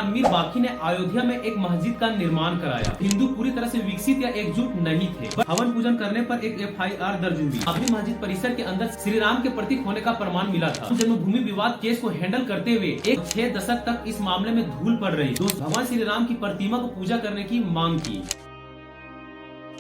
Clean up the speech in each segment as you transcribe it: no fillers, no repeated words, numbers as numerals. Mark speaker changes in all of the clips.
Speaker 1: मीर बाकी ने अयोध्या में एक मस्जिद का निर्माण कराया। हिंदू पूरी तरह से विकसित या एकजुट नहीं थे, बट हवन पूजन करने पर एक FIR दर्ज हुई। बाबरी मस्जिद परिसर के अंदर श्री राम के प्रतीक होने का प्रमाण मिला था। जन्मभूमि विवाद केस को हैंडल करते हुए एक 6 दशक तक इस मामले में धूल पड़ रही। भगवान श्री राम की प्रतिमा को पूजा करने की मांग की।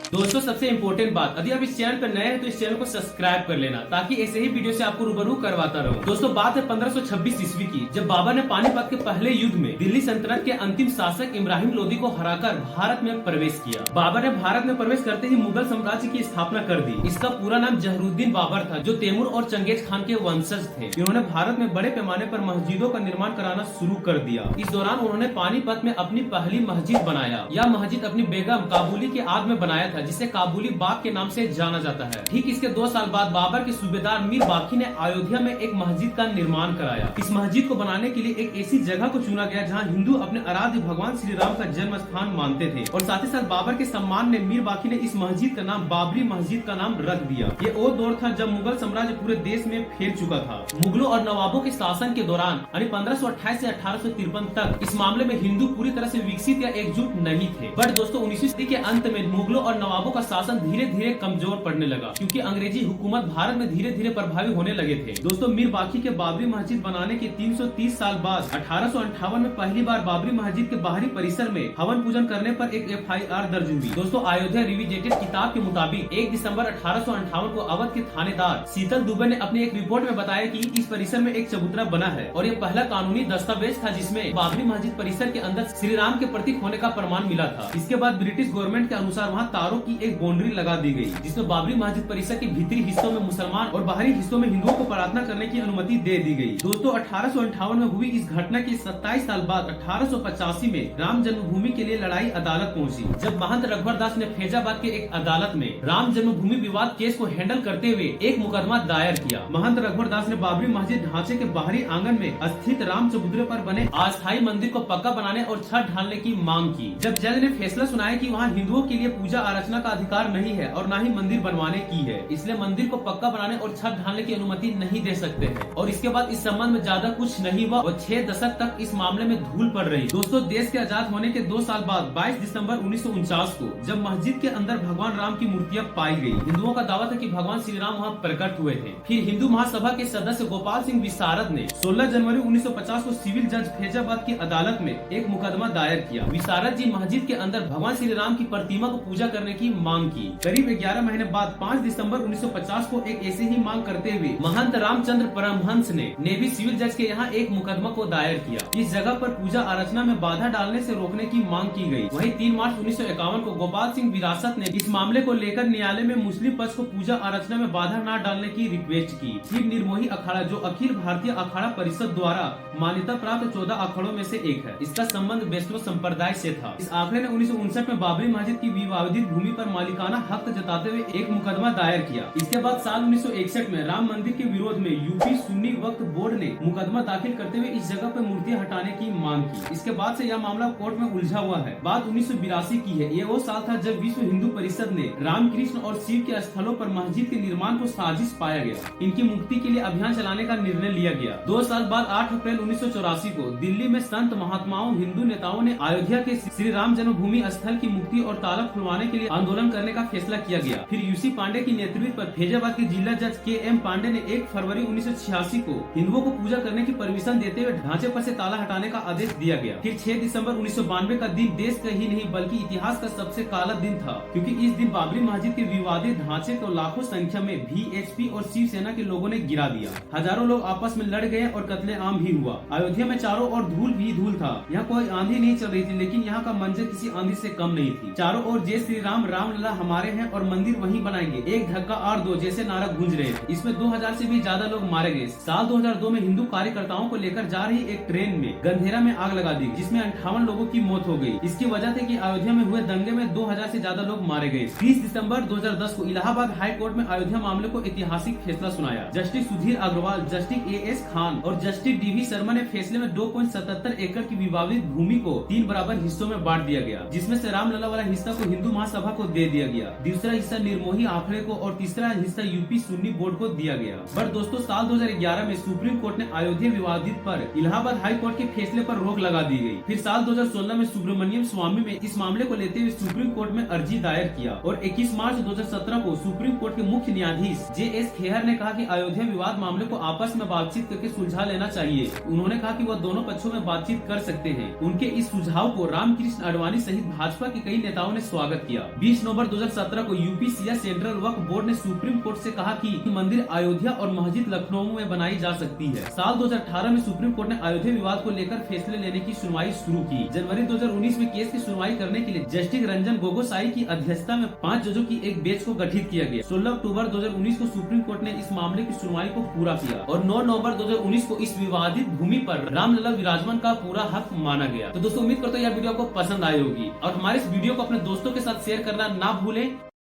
Speaker 1: दोस्तों सबसे इम्पोर्टेंट बात, यदि आप इस चैनल पर नए हैं तो इस चैनल को सब्सक्राइब कर लेना, ताकि ऐसे ही वीडियो से आपको रूबरू करवाता रहूं। दोस्तों बात है 1526 ईस्वी की, जब बाबर ने पानीपत के पहले युद्ध में दिल्ली सल्तनत के अंतिम शासक इब्राहिम लोदी को हराकर भारत में प्रवेश किया। बाबर ने भारत में प्रवेश करते ही मुगल साम्राज्य की स्थापना कर दी। इसका पूरा नाम जहरूद्दीन बाबर था, जो तैमूर और चंगेज खान के वंशज थे। इन्होंने भारत में बड़े पैमाने पर मस्जिदों का निर्माण कराना शुरू कर दिया। इस दौरान उन्होंने पानीपत में अपनी पहली मस्जिद बनाया। यह मस्जिद अपनी बेगम काबुली के याद में बनाया था, जिसे काबुली बाग के नाम से जाना जाता है। ठीक इसके 2 साल बाद बाबर के सूबेदार मीर बाकी ने अयोध्या में एक मस्जिद का निर्माण कराया। इस मस्जिद को बनाने के लिए एक ऐसी जगह को चुना गया जहां हिंदू अपने आराध्य भगवान श्री राम का जन्म स्थान मानते थे, और साथ ही साथ बाबर के सम्मान में मीर बाकी ने इस मस्जिद का नाम बाबरी मस्जिद का नाम रख दिया। ये वो दौर था जब मुगल साम्राज्य पूरे देश में फैल चुका था। मुगलों और नवाबों के शासन के दौरान यानी 1528 से 1853 तक इस मामले में हिंदू पूरी तरह से विकसित या एकजुट नहीं थे। बट दोस्तों 19वीं सदी के अंत में मुगलों और नवाबों का शासन धीरे धीरे कमजोर पड़ने लगा, क्योंकि अंग्रेजी हुकूमत भारत में धीरे धीरे प्रभावी होने लगे थे। दोस्तों मीर बाकी के बाबरी मस्जिद बनाने के 330 साल बाद 1858 में पहली बार बाबरी मस्जिद के बाहरी परिसर में हवन पूजन करने पर एक FIR दर्ज हुई। दोस्तों अयोध्या रिविजेटेड किताब के मुताबिक 1 दिसंबर 1858 को अवध के थानेदार शीतल दुबे ने अपनी एक रिपोर्ट में बताया कि इस परिसर में एक चबूतरा बना है, और ये पहला कानूनी दस्तावेज था जिसमें बाबरी मस्जिद परिसर के अंदर श्री राम के प्रतीक होने का प्रमाण मिला था। इसके बाद ब्रिटिश गवर्नमेंट के अनुसार वहाँ तारों की एक बाउंड्री लगा दी गई, जिसमें बाबरी मस्जिद परिसर के भीतरी हिस्सों में मुसलमान और बाहरी हिस्सों में हिंदुओं को प्रार्थना करने की अनुमति दे दी गई। दोस्तों 1858 में हुई इस घटना के 27 साल बाद 1885 में राम जन्मभूमि के लिए लड़ाई अदालत पहुंची, जब महंत रघुवर दास ने फैजाबाद के एक अदालत में राम जन्मभूमि विवाद केस को हैंडल करते हुए एक मुकदमा दायर किया। महंत रघुवर दास ने बाबरी मस्जिद ढांचे के बाहरी आंगन में स्थित राम चबूतरे पर बने अस्थायी मंदिर को पक्का बनाने और छत ढालने की मांग की। जब जज ने फैसला सुनाया कि वहाँ हिंदुओं के लिए पूजा अर्चना का अधिकार नहीं है और न ही मंदिर बनवाने की है, इसलिए मंदिर को पक्का बनाने और छत ढालने की अनुमति नहीं दे सकते हैं। और इसके बाद इस संबंध में ज्यादा कुछ नहीं हुआ और 6 दशक तक इस मामले में धूल पड़ रही। दोस्तों देश के आजाद होने के 2 साल बाद 22 दिसंबर 1949 को जब मस्जिद के अंदर भगवान राम की मूर्तियां पाई गई, हिंदुओं का दावा था कि भगवान श्री राम वहाँ प्रकट हुए थे। फिर हिंदू महासभा के सदस्य गोपाल सिंह विशारद ने 16 जनवरी 1950 को सिविल जज फैजाबाद की अदालत में एक मुकदमा दायर किया। विशारद जी मस्जिद के अंदर भगवान श्री राम की प्रतिमा को पूजा करने की मांग की। करीब 11 महीने बाद 5 दिसंबर 1950 को एक ऐसे ही मांग करते हुए महंत रामचंद्र परमहंस ने भी सिविल जज के यहाँ एक मुकदमा को दायर किया। इस जगह पर पूजा अर्चना में बाधा डालने से रोकने की मांग की गई। वहीं 3 मार्च 1951 को गोपाल सिंह विरासत ने इस मामले को लेकर न्यायालय में मुस्लिम पक्ष को पूजा अर्चना में बाधा न डालने की रिक्वेस्ट की। फिर निर्मोही अखाड़ा, जो अखिल भारतीय अखाड़ा परिषद द्वारा मान्यता प्राप्त 14 अखाड़ों में से एक है, इसका संबंध वैष्णव संप्रदाय से था। इस आंकड़े ने 1959 में बाबरी मस्जिद की विवादित भूमि पर मालिकाना हक जताते हुए एक मुकदमा दायर किया। इसके बाद साल 1961 में राम मंदिर के विरोध में यूपी सुन्नी वक्फ बोर्ड ने मुकदमा दाखिल करते हुए इस जगह पर मूर्तियां हटाने की मांग की। इसके बाद से यह मामला कोर्ट में उलझा हुआ है। बात 1982 की है। ये वो साल था जब विश्व हिंदू परिषद ने रामकृष्ण और शिव के स्थलों पर मस्जिद के निर्माण को साजिश पाया गया। इनकी मुक्ति के लिए अभियान चलाने का निर्णय लिया गया। 2 साल बाद 8 अप्रैल 1984 को दिल्ली में संत महात्माओं हिंदू नेताओं ने अयोध्या के श्री राम जन्मभूमि स्थल की मुक्ति और ताला खुलवाने के लिए आंदोलन करने का फैसला किया गया। फिर यूसी पांडे की नेतृत्व पर फैजाबाद के जिला जज KM पांडे ने 1 फरवरी 1986 को हिंदुओं को पूजा करने की परमिशन देते हुए ढांचे पर से ताला हटाने का आदेश दिया गया। फिर 6 दिसंबर 1992 का दिन देश का ही नहीं बल्कि इतिहास का सबसे काला दिन था, क्योंकि इस दिन बाबरी मस्जिद के विवादित ढांचे को लाखों संख्या में VHP और शिवसेना के लोगों ने गिरा दिया। हजारों लोग आपस में लड़ गए और कत्लेआम भी हुआ। अयोध्या में चारों ओर धूल भी धूल था। यहाँ कोई आंधी नहीं चल रही थी, लेकिन यहाँ का मंजर किसी आंधी से कम नहीं थी। चारों ओर जय श्री राम, रामलला हमारे हैं और मंदिर वहीं बनाएंगे, एक धक्का और दो जैसे नारा गूंज रहे थे। इसमें 2000 से भी ज्यादा लोग मारे गए। साल 2002 में हिंदू कार्यकर्ताओं को लेकर जा रही एक ट्रेन में गंधेरा में आग लगा दी, जिसमें 58 लोगों की मौत हो गई। इसकी वजह थी कि अयोध्या में हुए दंगे में 2000 से ज्यादा लोग मारे गए। 30 दिसंबर 2010 को इलाहाबाद हाई कोर्ट में अयोध्या मामले को ऐतिहासिक फैसला सुनाया। Justice Sudhir Agarwal, justice AS Khan और जस्टिस DV शर्मा ने फैसले में 2.77 एकड़ की विवादित भूमि को 3 बराबर हिस्सों में बांट दिया गया, जिसमें से रामलला वाला हिस्सा को हिंदू महासभा को दे दिया गया। दूसरा हिस्सा निर्मोही आंकड़े को और तीसरा हिस्सा यूपी सुन्नी बोर्ड को दिया गया। बट दोस्तों साल 2011 में सुप्रीम कोर्ट ने अयोध्या विवादित पर इलाहाबाद हाई कोर्ट के फैसले पर रोक लगा दी गई। फिर साल 2016 में सुब्रमण्यम स्वामी में इस मामले को लेते हुए सुप्रीम कोर्ट में अर्जी दायर किया और 21 मार्च 2017 को सुप्रीम कोर्ट के मुख्य न्यायाधीश JS खेहर ने कहा कि अयोध्या विवाद मामले को आपस में बातचीत करके सुलझा लेना चाहिए। उन्होंने कहा कि वह दोनों पक्षों में बातचीत कर सकते हैं। उनके इस सुझाव को रामकृष्ण आडवाणी सहित भाजपा के कई नेताओं ने स्वागत किया। 20 नवंबर 2017 को यूपी सिया सेंट्रल वक्फ बोर्ड ने सुप्रीम कोर्ट से कहा कि मंदिर अयोध्या और मस्जिद लखनऊ में बनाई जा सकती है। साल 2018 में सुप्रीम कोर्ट ने अयोध्या विवाद को लेकर फैसले लेने की सुनवाई शुरू की। जनवरी 2019 में केस की सुनवाई करने के लिए जस्टिस रंजन गोगोई की अध्यक्षता में 5 जजों की एक बेंच को गठित किया गया। 16 अक्टूबर 2019 को सुप्रीम कोर्ट ने इस मामले की सुनवाई को पूरा किया और 9 नवंबर 2019 को इस विवादित भूमि पर रामलला विराजमान का पूरा हक माना गया। तो दोस्तों उम्मीद करता हूँ यह वीडियो आपको पसंद आई होगी और हमारे इस वीडियो को अपने दोस्तों के साथ शेयर करना ना भूलें।